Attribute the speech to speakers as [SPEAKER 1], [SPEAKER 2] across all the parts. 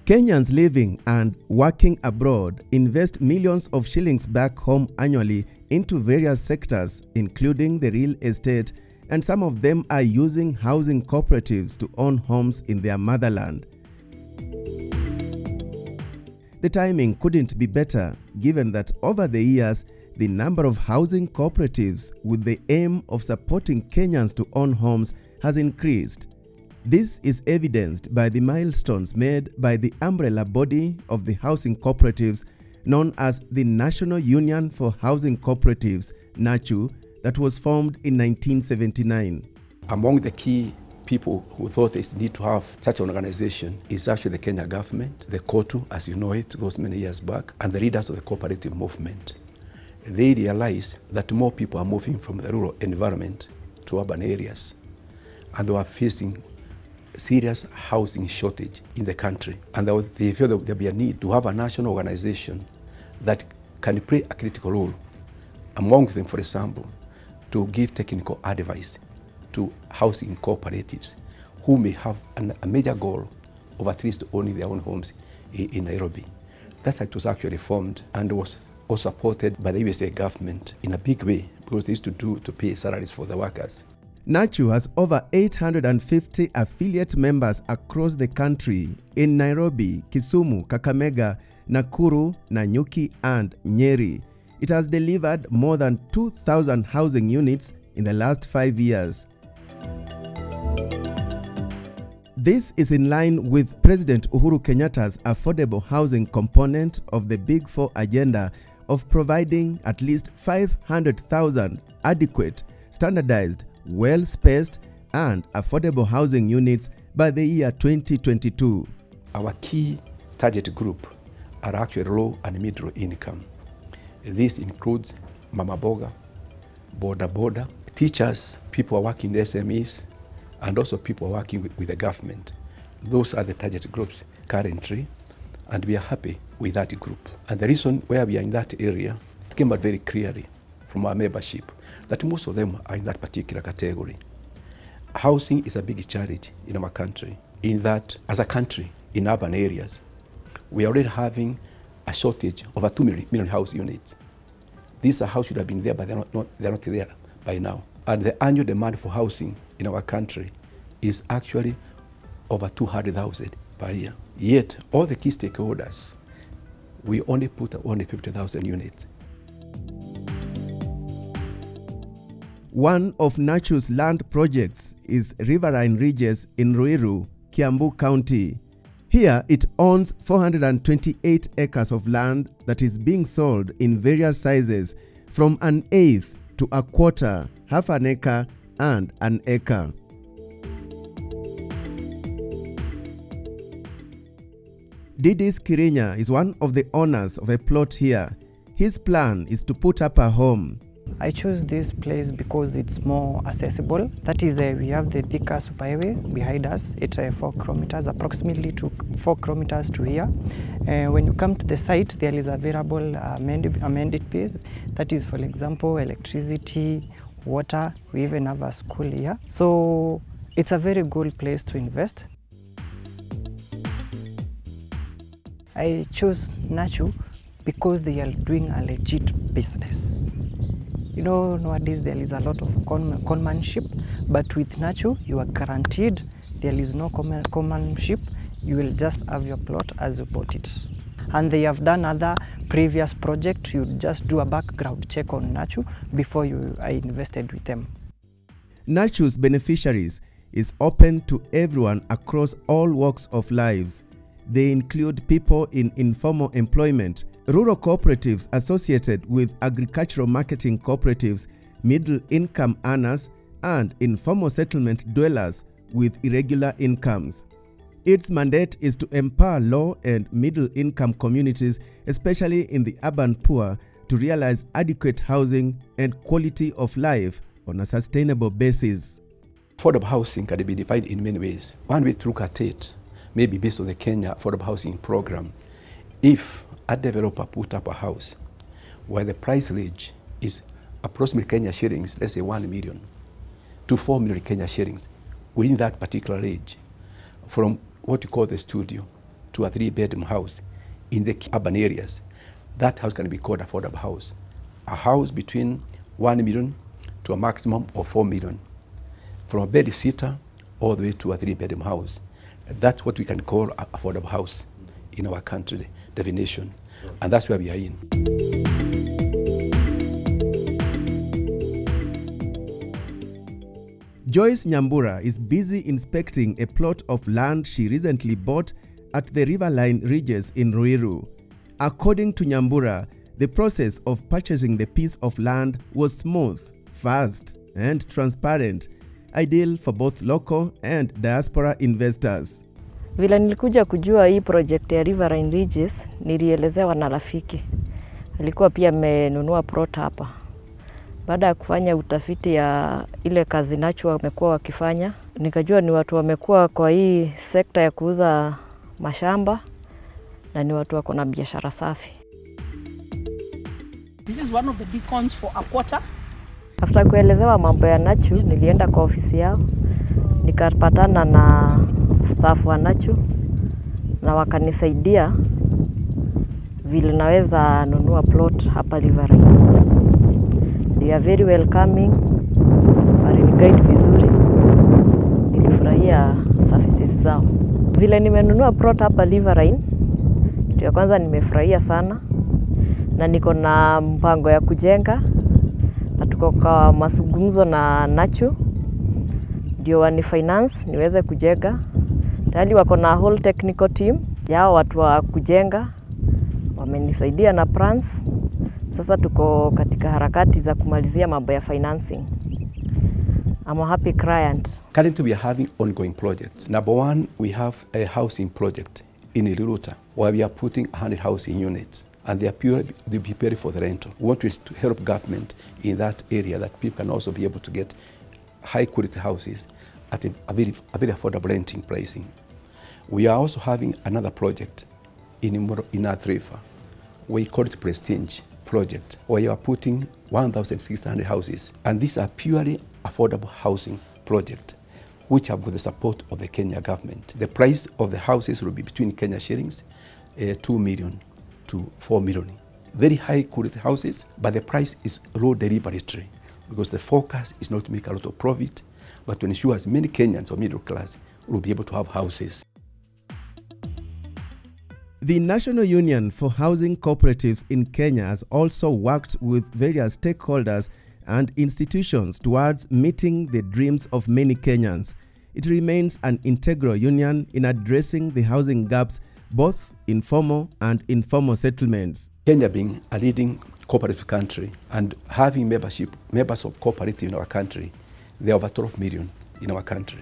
[SPEAKER 1] Kenyans living and working abroad invest millions of shillings back home annually into various sectors, including the real estate, and some of them are using housing cooperatives to own homes in their motherland. The timing couldn't be better, given that over the years, the number of housing cooperatives with the aim of supporting Kenyans to own homes has increased. This is evidenced by the milestones made by the umbrella body of the housing cooperatives known as the National Union for Housing Cooperatives, Nachu, that was formed in 1979.
[SPEAKER 2] Among the key people who thought they need to have such an organization is actually the Kenya government, the KOTU, as you know it, those many years back, and the leaders of the cooperative movement. They realized that more people are moving from the rural environment to urban areas, and they were facing serious housing shortage in the country. And they feel that there will be a need to have a national organization that can play a critical role. Among them, for example, to give technical advice to housing cooperatives who may have a major goal of at least owning their own homes in Nairobi. That site was actually formed and was also supported by the USA government in a big way because they used to pay salaries for the workers.
[SPEAKER 1] Nachu has over 850 affiliate members across the country in Nairobi, Kisumu, Kakamega, Nakuru, Nanyuki, and Nyeri. It has delivered more than 2,000 housing units in the last 5 years. This is in line with President Uhuru Kenyatta's affordable housing component of the Big Four agenda of providing at least 500,000 adequate, standardized, well-spaced and affordable housing units by the year 2022.
[SPEAKER 2] Our key target group are actually low and middle income. This includes Mama Boga, Boda Boda, teachers, people who are working in the SMEs, and also people who are working with the government. Those are the target groups currently, and we are happy with that group. And the reason why we are in that area, it came out very clearly from our membership that most of them are in that particular category. Housing is a big challenge in our country, in that as a country, in urban areas, we are already having a shortage of over 2 million house units. These houses should have been there, but they're not there by now. And the annual demand for housing in our country is actually over 200,000 per year. Yet, all the key stakeholders, we only put only 50,000 units.
[SPEAKER 1] One of Nachu's land projects is Riverine Ridges in Ruiru, Kiambu County. Here, it owns 428 acres of land that is being sold in various sizes from an eighth to a quarter, half an acre, and an acre. Didis Kirinya is one of the owners of a plot here. His plan is to put up a home.
[SPEAKER 3] I chose this place because it's more accessible. That is, we have the Thika Superhighway behind us. It's 4 kilometers, approximately 4 kilometers to here. When you come to the site, there is available amended piece. That is, for example, electricity, water. We even have a school here. So it's a very good place to invest. I chose Nachu because they are doing a legit business. You know, nowadays there is a lot of conmanship, but with Nachu, you are guaranteed there is no conmanship. You will just have your plot as you bought it. And they have done other previous projects. You just do a background check on Nachu before you are invested with them.
[SPEAKER 1] Nachu's beneficiaries is open to everyone across all walks of lives. They include people in informal employment, rural cooperatives associated with agricultural marketing cooperatives, middle-income earners, and informal settlement dwellers with irregular incomes. Its mandate is to empower low and middle-income communities, especially in the urban poor, to realize adequate housing and quality of life on a sustainable basis.
[SPEAKER 2] Affordable housing can be defined in many ways. One way to look at it may be based on the Kenya Affordable Housing Program. If a developer put up a house where the price range is approximately Kenya shillings, let's say 1 million, to 4 million Kenya shillings, within that particular range, from what you call the studio 2 or 3 bedroom house in the urban areas, that house can be called affordable house. A house between 1 million to a maximum of 4 million. From a bed sitter all the way to a 3 bedroom house. That's what we can call an affordable house in our country definition. And that's where we are in.
[SPEAKER 1] Joyce Nyambura is busy inspecting a plot of land she recently bought at the Riverline Ridges in Ruiru. According to Nyambura, the process of purchasing the piece of land was smooth, fast, and transparent, ideal for both local and diaspora investors.
[SPEAKER 4] Vile nilikuja kujua hii project ya Riverline Ridges, nilielezewa na rafiki. Alikuwa pia amenunua plot hapa. Baada ya kufanya utafiti ya ile kazi Nachu wamekuwa wakifanya, nikajua ni watu wamekuwa kwa hii sekta ya kuuza mashamba na ni watu wako na biashara safi.
[SPEAKER 5] This is one of the beacons for a quarter.
[SPEAKER 4] After kuelezewa mambo ya Nachu, nilienda kwa ofisi yao, nikapatana na staff wa Nachu na wakanisaidia vile naweza nunua plot hapa Riverline. They are very welcoming, waliniguide vizuri, nilifurahia services zao. Vile nimenunua plot hapa Riverline, kitu ya kwanza nimefurahia sana na niko na mpango ya kujenga na tuko kwa mazungumzo na Nachu ndio wani finance niweze kujenga. Tayari wako na whole technical team yao watu wa kujenga, wamenisaidia na plans. Sasa tuko katika harakati za kumalizia mambo ya financing. I'm a happy client.
[SPEAKER 2] Currently we are having ongoing projects. Number one, we have a housing project in Iliruta where we are putting 100 housing units and they'll be prepared for the rental. We want to help government in that area that people can also be able to get high quality houses at a very affordable renting pricing. We are also having another project in North River. We call it Prestige project, where you are putting 1,600 houses. And these are purely affordable housing project, which have got the support of the Kenya government. The price of the houses will be between Kenya shillings 2 million to 4 million. Very high quality houses, but the price is low deliberately because the focus is not to make a lot of profit, but to ensure as many Kenyans or middle class will be able to have houses.
[SPEAKER 1] The National Union for Housing Cooperatives in Kenya has also worked with various stakeholders and institutions towards meeting the dreams of many Kenyans. It remains an integral union in addressing the housing gaps, both in formal and informal settlements.
[SPEAKER 2] Kenya being a leading cooperative country and having members of cooperative in our country, there are over 12 million in our country.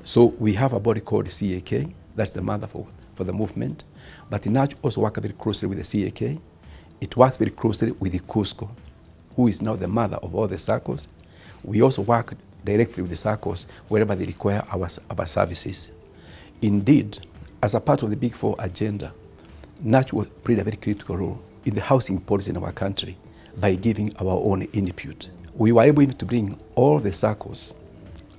[SPEAKER 2] So we have a body called CAK, that's the mother for the movement. But Nachu also works very closely with the CAK. It works very closely with the CUSCO, who is now the mother of all the circles. We also work directly with the circles wherever they require our services. Indeed, as a part of the Big Four agenda, Nachu played a very critical role in the housing policy in our country by giving our own input. We were able to bring all the circles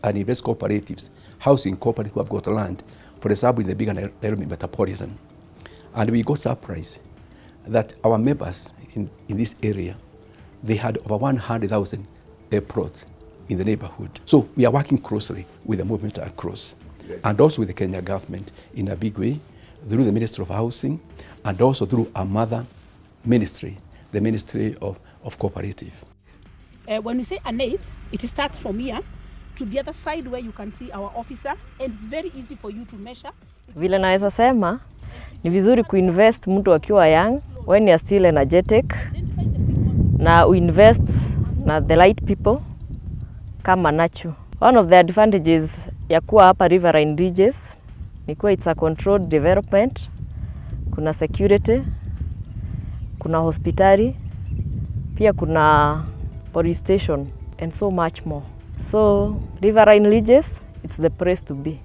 [SPEAKER 2] and invest cooperatives, housing cooperatives who have got land, for example, in the bigger Nairobi metropolitan. And we got surprised that our members in this area, they had over 100,000 plots in the neighborhood. So we are working closely with the movement across, and also with the Kenya government in a big way, through the Ministry of Housing, and also through our mother ministry, the Ministry of Cooperative.
[SPEAKER 5] When we say an eighth, it starts from here to the other side where you can see our officer, and it's very easy for you to measure.
[SPEAKER 4] Vile naweza sema, ni vizuri kuinvest mtu akiwa young, when you are still energetic, na uinvest na the right people kama Nachu. One of the advantages ya kuwa hapa Riverline Ridges ni kuwa it's a controlled development, kuna security, kuna hospitali, pia kuna police station and so much more. So Riverline Ridges, it's the place to be.